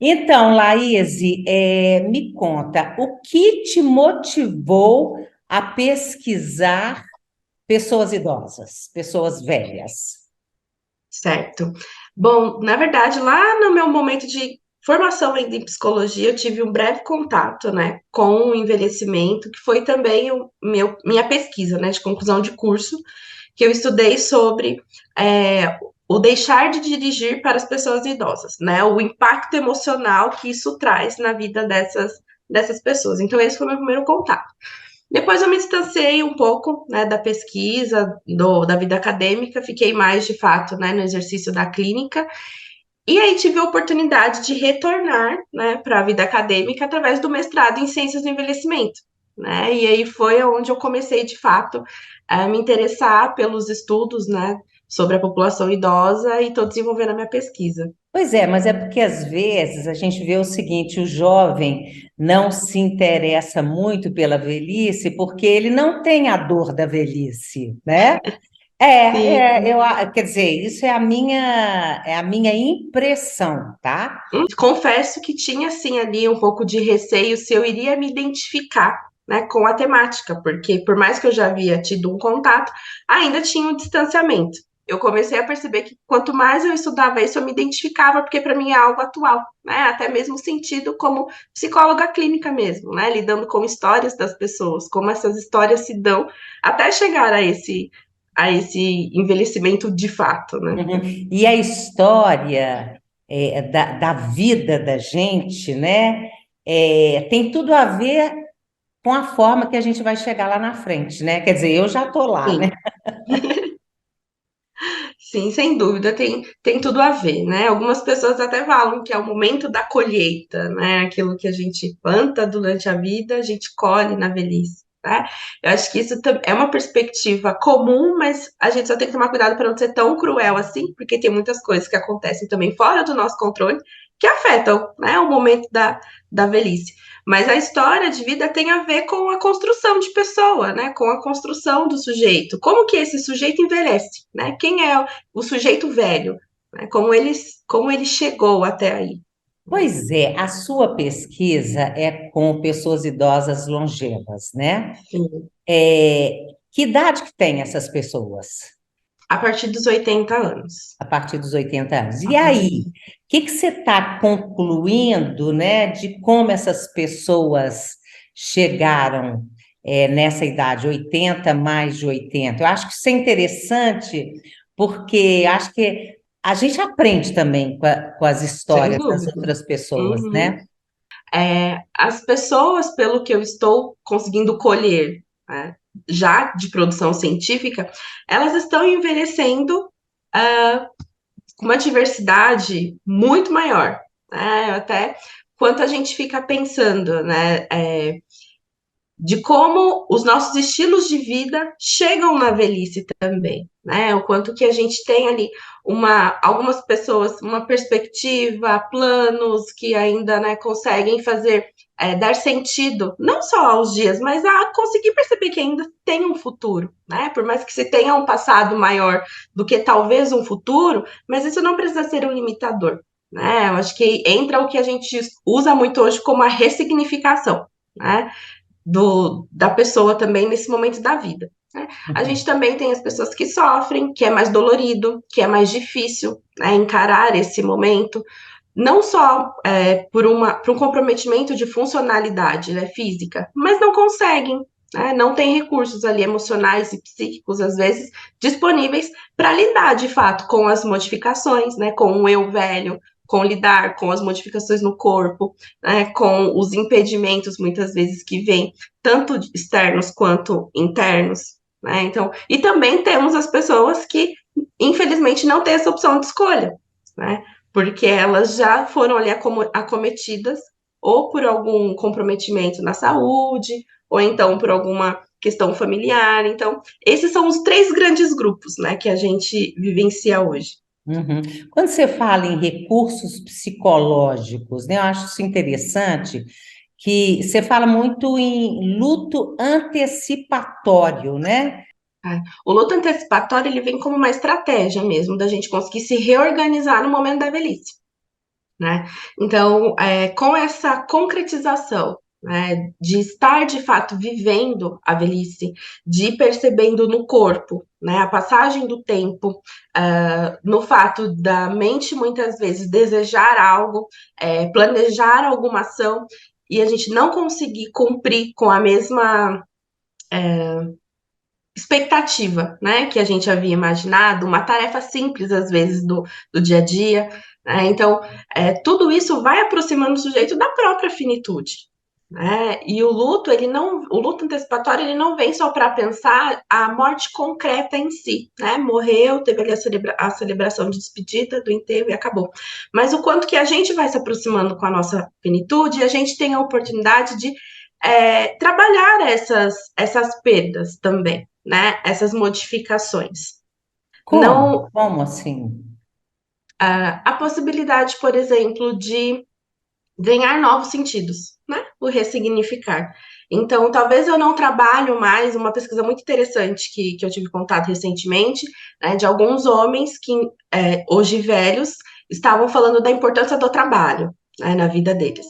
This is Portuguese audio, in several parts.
Então, Laís, me conta, o que te motivou a pesquisar pessoas idosas, pessoas velhas? Certo. Bom, na verdade, lá no meu momento de formação ainda em psicologia, eu tive um breve contato, né, com o envelhecimento, que foi também minha pesquisa, né, de conclusão de curso, que eu estudei sobre o deixar de dirigir para as pessoas idosas, né, o impacto emocional que isso traz na vida dessas pessoas. Então, esse foi o meu primeiro contato. Depois eu me distanciei um pouco, né, da pesquisa, da vida acadêmica, fiquei mais, de fato, né, no exercício da clínica, e aí tive a oportunidade de retornar, né, para a vida acadêmica através do mestrado em Ciências do Envelhecimento, né, e aí foi onde eu comecei, de fato, a me interessar pelos estudos, né, sobre a população idosa e estou desenvolvendo a minha pesquisa. Pois é, mas é porque às vezes a gente vê o seguinte: o jovem não se interessa muito pela velhice porque ele não tem a dor da velhice, né? Sim. Quer dizer, isso é a minha impressão, tá? Confesso que tinha assim ali um pouco de receio se eu iria me identificar, né, com a temática, porque por mais que eu já havia tido um contato, ainda tinha um distanciamento. Eu comecei a perceber que quanto mais eu estudava isso, eu me identificava, porque para mim é algo atual, né? Até mesmo sentido como psicóloga clínica mesmo, né? Lidando com histórias das pessoas, como essas histórias se dão até chegar a esse envelhecimento de fato, né? Uhum. E a história da vida da gente, né, tem tudo a ver com a forma que a gente vai chegar lá na frente, né? Quer dizer, eu já estou lá, né? Sim. Sim, sem dúvida, tem tudo a ver, né? Algumas pessoas até falam que é o momento da colheita, né? Aquilo que a gente planta durante a vida, a gente colhe na velhice, né? Eu acho que isso é uma perspectiva comum, mas a gente só tem que tomar cuidado para não ser tão cruel assim, porque tem muitas coisas que acontecem também fora do nosso controle que afetam, né, o momento da velhice. Mas a história de vida tem a ver com a construção de pessoa, né? Com a construção do sujeito. Como que esse sujeito envelhece, né? Quem é o sujeito velho, né? Como ele chegou até aí. Pois é, a sua pesquisa é com pessoas idosas longevas, né? Sim. Que idade que tem essas pessoas? A partir dos 80 anos. A partir dos 80 anos. A E partir aí, o que que você está concluindo, né, de como essas pessoas chegaram, nessa idade, 80 mais de 80? Eu acho que isso é interessante, porque acho que a gente aprende também com as Sem histórias das dúvida. outras pessoas, Uhum. né? As pessoas, pelo que eu estou conseguindo colher, né, já de produção científica, elas estão envelhecendo com uma diversidade muito maior, né? Até quanto a gente fica pensando, né? De como os nossos estilos de vida chegam na velhice também, né? O quanto que a gente tem ali algumas pessoas, uma perspectiva, planos que ainda, né, conseguem fazer dar sentido, não só aos dias, mas a conseguir perceber que ainda tem um futuro, né? Por mais que se tenha um passado maior do que talvez um futuro, mas isso não precisa ser um limitador, né? Eu acho que entra o que a gente usa muito hoje como a ressignificação, né? Da pessoa também nesse momento da vida, né? A gente Uhum. também tem as pessoas que sofrem, que é mais dolorido, que é mais difícil, né, encarar esse momento, não só por um comprometimento de funcionalidade, né, física, mas não conseguem, né, não tem recursos ali emocionais e psíquicos, às vezes, disponíveis para lidar de fato com as modificações, né, com o eu velho, com lidar com as modificações no corpo, né, com os impedimentos muitas vezes que vêm, tanto externos quanto internos. Né? Então, e também temos as pessoas que, infelizmente, não têm essa opção de escolha, né? Porque elas já foram ali acometidas ou por algum comprometimento na saúde, ou então por alguma questão familiar. Então, esses são os três grandes grupos, né, que a gente vivencia hoje. Uhum. Quando você fala em recursos psicológicos, né, eu acho isso interessante, que você fala muito em luto antecipatório, né? Tá? O luto antecipatório ele vem como uma estratégia mesmo da gente conseguir se reorganizar no momento da velhice. né? Então, com essa concretização, né, de estar de fato vivendo a velhice, de ir percebendo no corpo, né, a passagem do tempo, no fato da mente muitas vezes desejar algo, planejar alguma ação e a gente não conseguir cumprir com a mesma expectativa, né, que a gente havia imaginado, uma tarefa simples, às vezes, do dia a dia, né? Então, tudo isso vai aproximando o sujeito da própria finitude, né? E o luto antecipatório, ele não vem só para pensar a morte concreta em si, né? Morreu, teve ali a celebração de despedida, do enterro e acabou. Mas o quanto que a gente vai se aproximando com a nossa finitude e a gente tem a oportunidade de trabalhar essas perdas também, né? Essas modificações. Como? Não Como assim? a possibilidade, por exemplo, de ganhar novos sentidos, né? O ressignificar. Então, talvez eu não trabalho mais, uma pesquisa muito interessante que eu tive contato recentemente, né, de alguns homens que, hoje velhos, estavam falando da importância do trabalho, né, na vida deles.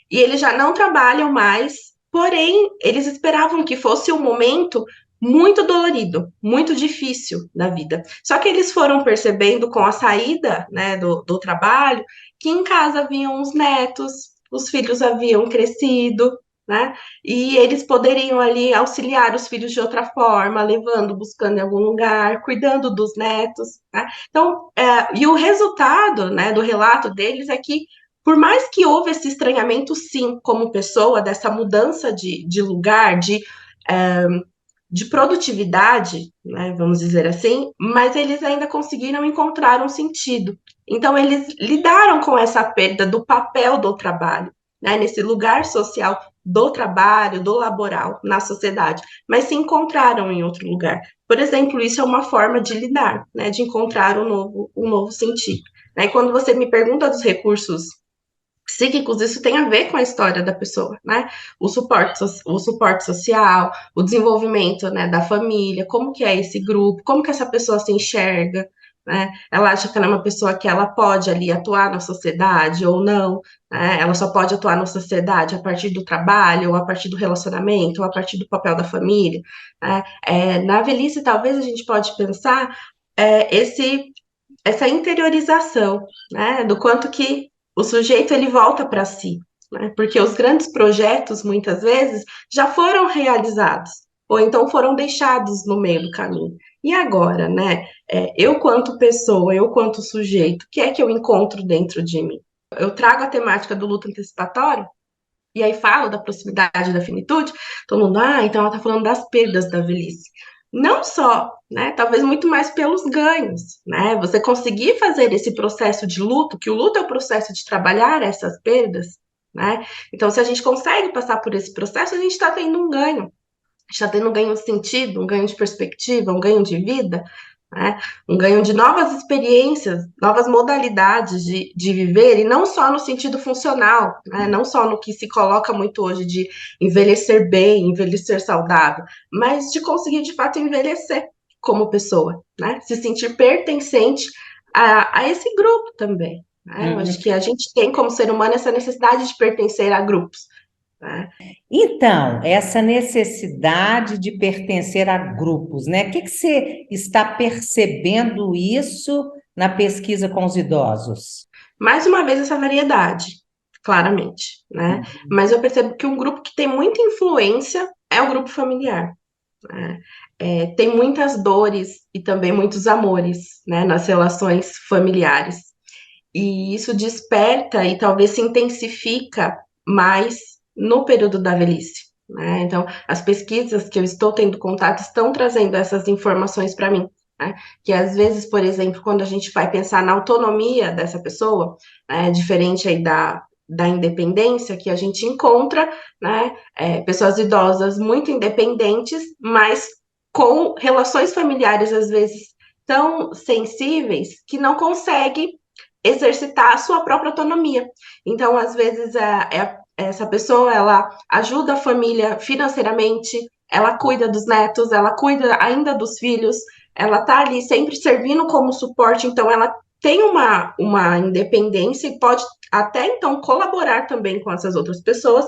E eles já não trabalham mais, porém, eles esperavam que fosse um momento muito dolorido, muito difícil da vida. Só que eles foram percebendo com a saída, né, do trabalho, que em casa vinham os netos, os filhos haviam crescido, né? E eles poderiam ali auxiliar os filhos de outra forma, levando, buscando em algum lugar, cuidando dos netos, né? Então, e o resultado, né, do relato deles é que, por mais que houve esse estranhamento, sim, como pessoa, dessa mudança de lugar, de produtividade, né, vamos dizer assim, mas eles ainda conseguiram encontrar um sentido. Então, eles lidaram com essa perda do papel do trabalho, né, nesse lugar social do trabalho, do laboral, na sociedade, mas se encontraram em outro lugar. Por exemplo, isso é uma forma de lidar, né, de encontrar um novo sentido. Né? E quando você me pergunta dos recursos psíquicos, isso tem a ver com a história da pessoa, né? O suporte social, o desenvolvimento, né, da família, como que é esse grupo, como que essa pessoa se enxerga, né? Ela acha que ela é uma pessoa que ela pode ali atuar na sociedade ou não, né? Ela só pode atuar na sociedade a partir do trabalho, ou a partir do relacionamento, ou a partir do papel da família, né? Na velhice, talvez a gente pode pensar essa interiorização, né, do quanto que o sujeito ele volta para si, né, porque os grandes projetos muitas vezes já foram realizados ou então foram deixados no meio do caminho. E agora, né? Eu quanto pessoa, eu quanto sujeito, o que é que eu encontro dentro de mim? Eu trago a temática do luto antecipatório e aí falo da proximidade da finitude, todo mundo, então ela está falando das perdas da velhice. Não só, né? Talvez muito mais pelos ganhos, né? Você conseguir fazer esse processo de luto, que o luto é o processo de trabalhar essas perdas, né? Então, se a gente consegue passar por esse processo, a gente está tendo um ganho. Está tendo um ganho de sentido, um ganho de perspectiva, um ganho de vida, né? Um ganho de novas experiências, novas modalidades de viver, e não só no sentido funcional, né? Não só no que se coloca muito hoje de envelhecer bem, envelhecer saudável, mas de conseguir de fato envelhecer como pessoa, né? Se sentir pertencente a esse grupo também. Né? Eu Uhum. acho que a gente tem como ser humano essa necessidade de pertencer a grupos. Né? Então, essa necessidade de pertencer a grupos, né? O que que você está percebendo isso na pesquisa com os idosos? Mais uma vez, essa variedade, claramente, né? Mas eu percebo que um grupo que tem muita influência é o grupo familiar. Né? Tem muitas dores e também muitos amores, né, nas relações familiares. E isso desperta e talvez se intensifica mais no período da velhice. Né? Então, as pesquisas que eu estou tendo contato estão trazendo essas informações para mim. Né? Que às vezes, por exemplo, quando a gente vai pensar na autonomia dessa pessoa, né, diferente aí da independência, que a gente encontra, né, pessoas idosas muito independentes, mas com relações familiares, às vezes, tão sensíveis que não conseguem exercitar a sua própria autonomia. Então, às vezes, essa pessoa, ela ajuda a família financeiramente, ela cuida dos netos, ela cuida ainda dos filhos, ela tá ali sempre servindo como suporte, então ela tem uma independência e pode até então colaborar também com essas outras pessoas,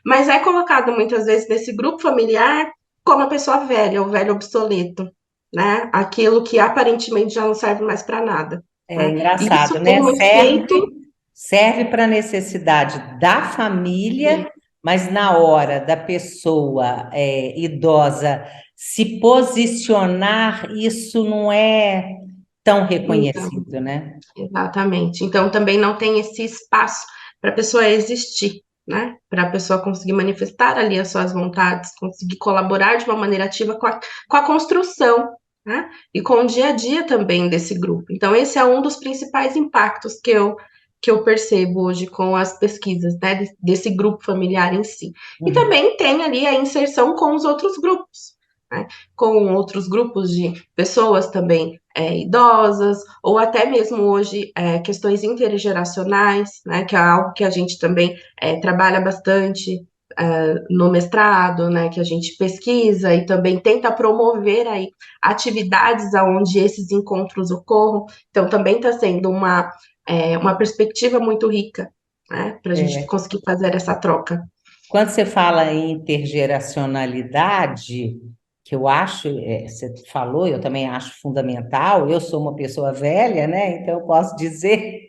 mas é colocado muitas vezes nesse grupo familiar como a pessoa velha, o velho obsoleto, né? Aquilo que aparentemente já não serve mais para nada. É Né? E isso engraçado, tem né? muito feito. Serve para a necessidade da família, mas na hora da pessoa idosa se posicionar, isso não é tão Então, reconhecido, né? exatamente. Então, também não tem esse espaço para a pessoa existir, né? Para a pessoa conseguir manifestar ali as suas vontades, conseguir colaborar de uma maneira ativa com a construção, né? E com o dia a dia também desse grupo. Então, esse é um dos principais impactos que eu percebo hoje com as pesquisas, né? Desse grupo familiar em si. E Uhum. também tem ali a inserção com os outros grupos, né? Com outros grupos de pessoas também idosas, ou até mesmo hoje questões intergeracionais, né, que é algo que a gente também trabalha bastante no mestrado, né, que a gente pesquisa e também tenta promover aí atividades aonde esses encontros ocorram. Então, também está sendo uma perspectiva muito rica, né, para a gente É. conseguir fazer essa troca. Quando você fala em intergeracionalidade, que eu acho, você falou, eu também acho fundamental, eu sou uma pessoa velha, né? Então eu posso dizer.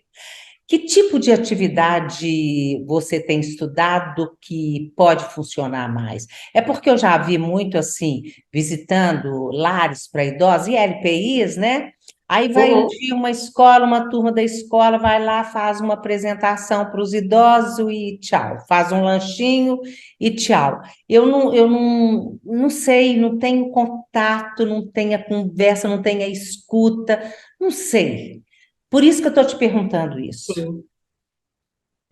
Que tipo de atividade você tem estudado que pode funcionar mais? É porque eu já vi muito assim, visitando lares para idosos e LPIs, né? Aí vai um Uhum, dia uma escola, uma turma da escola vai lá, faz uma apresentação para os idosos e tchau, faz um lanchinho e tchau. Eu não sei, não tenho contato, não tenho a conversa, não tenho a escuta, não sei. Por isso que eu estou te perguntando isso. sim.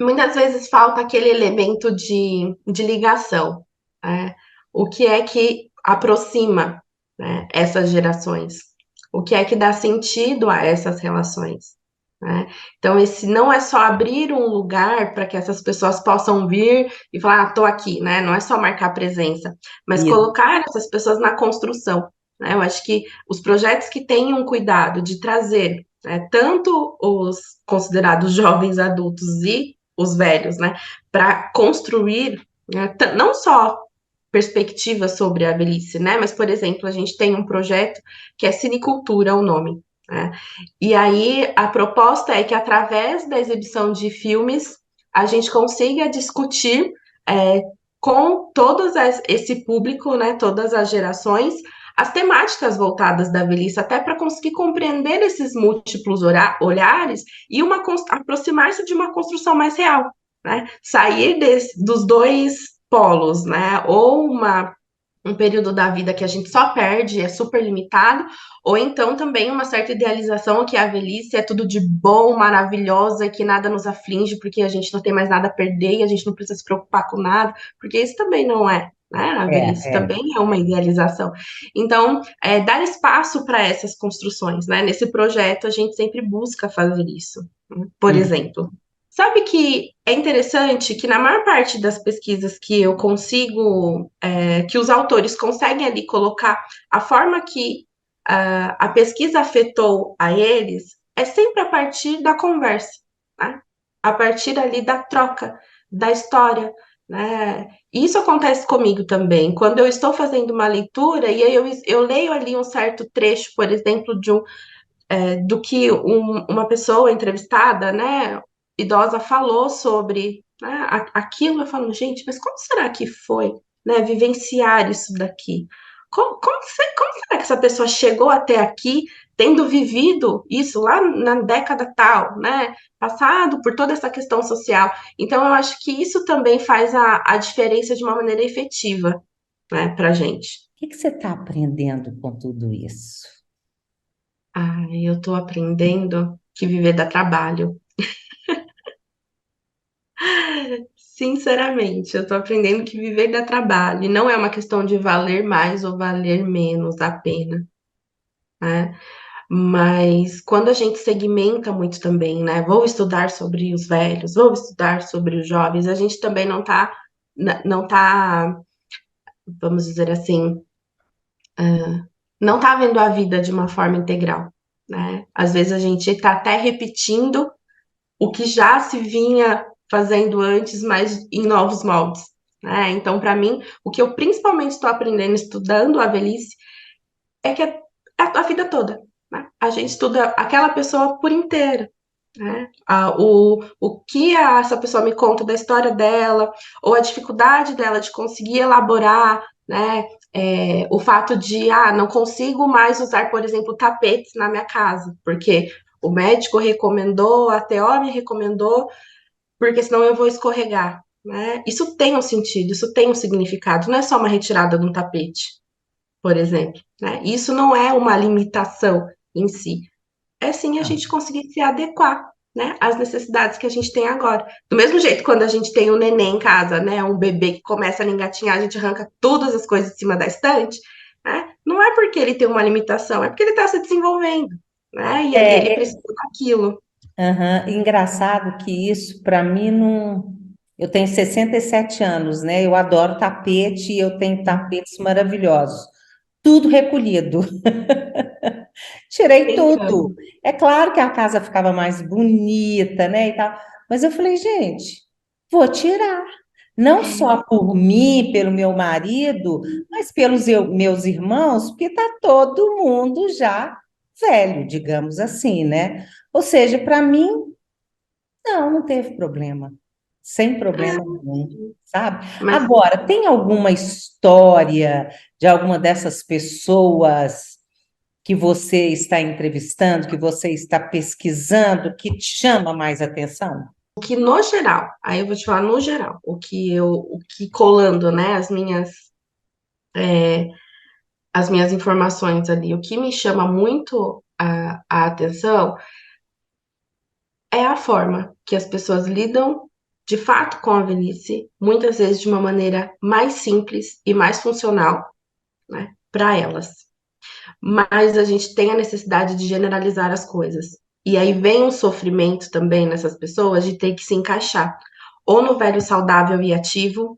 Muitas vezes falta aquele elemento de ligação, né? O que é que aproxima, né, essas gerações? O que é que dá sentido a essas relações? Né? Então, esse não é só abrir um lugar para que essas pessoas possam vir e falar, ah, estou aqui, né? Não é só marcar presença, mas Isso. colocar essas pessoas na construção. Né? Eu acho que os projetos que tenham cuidado de trazer tanto os considerados jovens adultos e os velhos, né, para construir não só perspectivas sobre a velhice, né, mas, por exemplo, a gente tem um projeto que é Cinecultura, o nome, né, e aí a proposta é que através da exibição de filmes a gente consiga discutir é, com esse público, né, todas as gerações, as temáticas voltadas da velhice, até para conseguir compreender esses múltiplos olhares e aproximar-se de uma construção mais real, né? Sair dos dois polos, né? Ou um período da vida que a gente só perde, é super limitado, ou então também uma certa idealização que a velhice é tudo de bom, maravilhosa, que nada nos aflige, porque a gente não tem mais nada a perder e a gente não precisa se preocupar com nada, porque isso também não é. Né? A velhice É, é. também é uma idealização. Então, dar espaço para essas construções. Né? Nesse projeto, a gente sempre busca fazer isso. Por Uhum. exemplo, sabe que é interessante que na maior parte das pesquisas que eu consigo, que os autores conseguem ali colocar a forma que a pesquisa afetou a eles, é sempre a partir da conversa, né? A partir ali da troca, da história, né? Isso acontece comigo também. Quando eu estou fazendo uma leitura e aí eu leio ali um certo trecho, por exemplo, do que uma pessoa entrevistada, né, idosa, falou sobre aquilo, eu falo, gente, mas como será que foi, né, vivenciar isso daqui? Como será que essa pessoa chegou até aqui, tendo vivido isso lá na década tal, né, passado por toda essa questão social? Então, eu acho que isso também faz a diferença de uma maneira efetiva, né, para gente. O que você está aprendendo com tudo isso? Eu estou aprendendo que viver dá trabalho. Sinceramente, eu tô aprendendo que viver dá trabalho, e não é uma questão de valer mais ou valer menos a pena, né? Mas quando a gente segmenta muito também, né? Vou estudar sobre os velhos, vou estudar sobre os jovens, a gente também não tá, vamos dizer assim, não tá vendo a vida de uma forma integral, né? Às vezes a gente tá até repetindo o que já se vinha fazendo antes, mas em novos moldes, né? Então, para mim, o que eu principalmente estou aprendendo estudando a velhice é que é a vida toda, né? A gente estuda aquela pessoa por inteiro, né? O que essa pessoa me conta da história dela, ou a dificuldade dela de conseguir elaborar, né? O fato de, não consigo mais usar, por exemplo, tapetes na minha casa, porque o médico recomendou, a TO me recomendou, porque senão eu vou escorregar, né? Isso tem um sentido, isso tem um significado, não é só uma retirada de um tapete, por exemplo, né? Isso não é uma limitação em si, é sim a gente conseguir se adequar, né, às necessidades que a gente tem agora. Do mesmo jeito, quando a gente tem um neném em casa, né, um bebê que começa a engatinhar, a gente arranca todas as coisas de cima da estante, né? Não é porque ele tem uma limitação, é porque ele está se desenvolvendo, né? E ele É, precisa daquilo. aham. Engraçado que isso, para mim, não. Eu tenho 67 anos, né? Eu adoro tapete e eu tenho tapetes maravilhosos. Tudo recolhido. Tirei Então, tudo. É claro que a casa ficava mais bonita, né, e tal. Mas eu falei, gente, vou tirar. Não só por mim, pelo meu marido, mas pelos meus irmãos, porque está todo mundo já velho, digamos assim, né? Ou seja, para mim, não teve problema. Sem problema nenhum, sabe? mas Agora, tem alguma história de alguma dessas pessoas que você está entrevistando, que você está pesquisando, que te chama mais atenção? o que no geral, aí eu vou te falar no geral, o que colando, né, as minhas informações ali, o que me chama muito a atenção é a forma que as pessoas lidam de fato com a velhice, muitas vezes de uma maneira mais simples e mais funcional, né, para elas. Mas a gente tem a necessidade de generalizar as coisas. E aí vem um sofrimento também nessas pessoas de ter que se encaixar ou no velho saudável e ativo,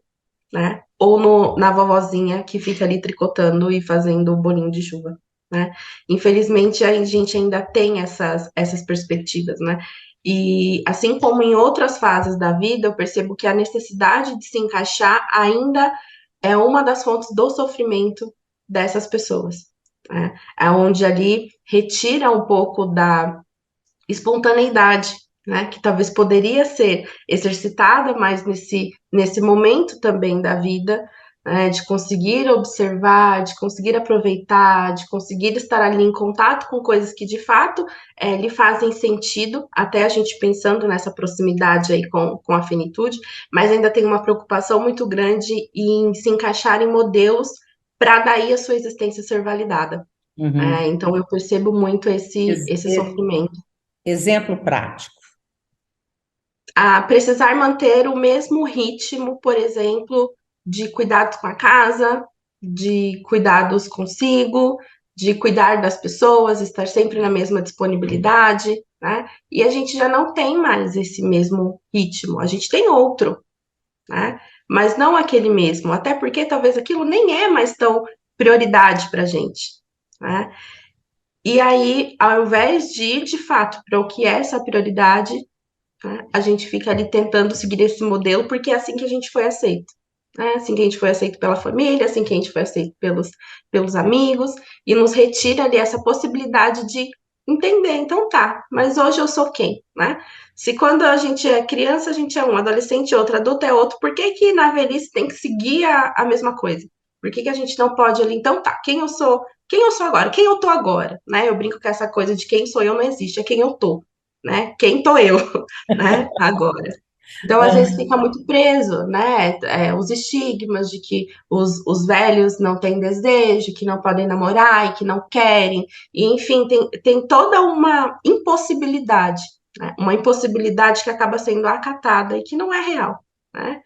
né? Ou na vovozinha que fica ali tricotando e fazendo o bolinho de chuva, né? Infelizmente, a gente ainda tem essas perspectivas, né? E assim como em outras fases da vida, eu percebo que a necessidade de se encaixar ainda é uma das fontes do sofrimento dessas pessoas, né? É onde ali retira um pouco da espontaneidade, né, que talvez poderia ser exercitada mais nesse momento também da vida, né, de conseguir observar, de conseguir aproveitar, de conseguir estar ali em contato com coisas que de fato lhe fazem sentido, até a gente pensando nessa proximidade aí com a finitude, mas ainda tem uma preocupação muito grande em se encaixar em modelos para daí a sua existência ser validada. Uhum. Então eu percebo muito esse sofrimento. Exemplo prático. A precisar manter o mesmo ritmo, por exemplo, de cuidados com a casa, de cuidados consigo, de cuidar das pessoas, estar sempre na mesma disponibilidade, né? E a gente já não tem mais esse mesmo ritmo, a gente tem outro, né? Mas não aquele mesmo, até porque talvez aquilo nem é mais tão prioridade para a gente, né? E aí, ao invés de ir de fato para o que é essa prioridade, né? A gente fica ali tentando seguir esse modelo porque é assim que a gente foi aceito. É assim que a gente foi aceito pela família, assim que a gente foi aceito pelos amigos, e nos retira ali essa possibilidade de entender. Então tá, mas hoje eu sou quem, né? Se quando a gente é criança, a gente é um, adolescente é outro, adulto é outro, por que que na velhice tem que seguir a mesma coisa? Por que que a gente não pode ali, então tá, quem eu sou agora, quem eu tô agora, né? Eu brinco com essa coisa de quem sou eu não existe, é quem eu tô, né? Quem tô eu? Né, agora. Então, às vezes, fica muito preso, né? Os estigmas de que os velhos não têm desejo, que não podem namorar e que não querem. E, enfim, tem toda uma impossibilidade, né? Uma impossibilidade que acaba sendo acatada e que não é real, né?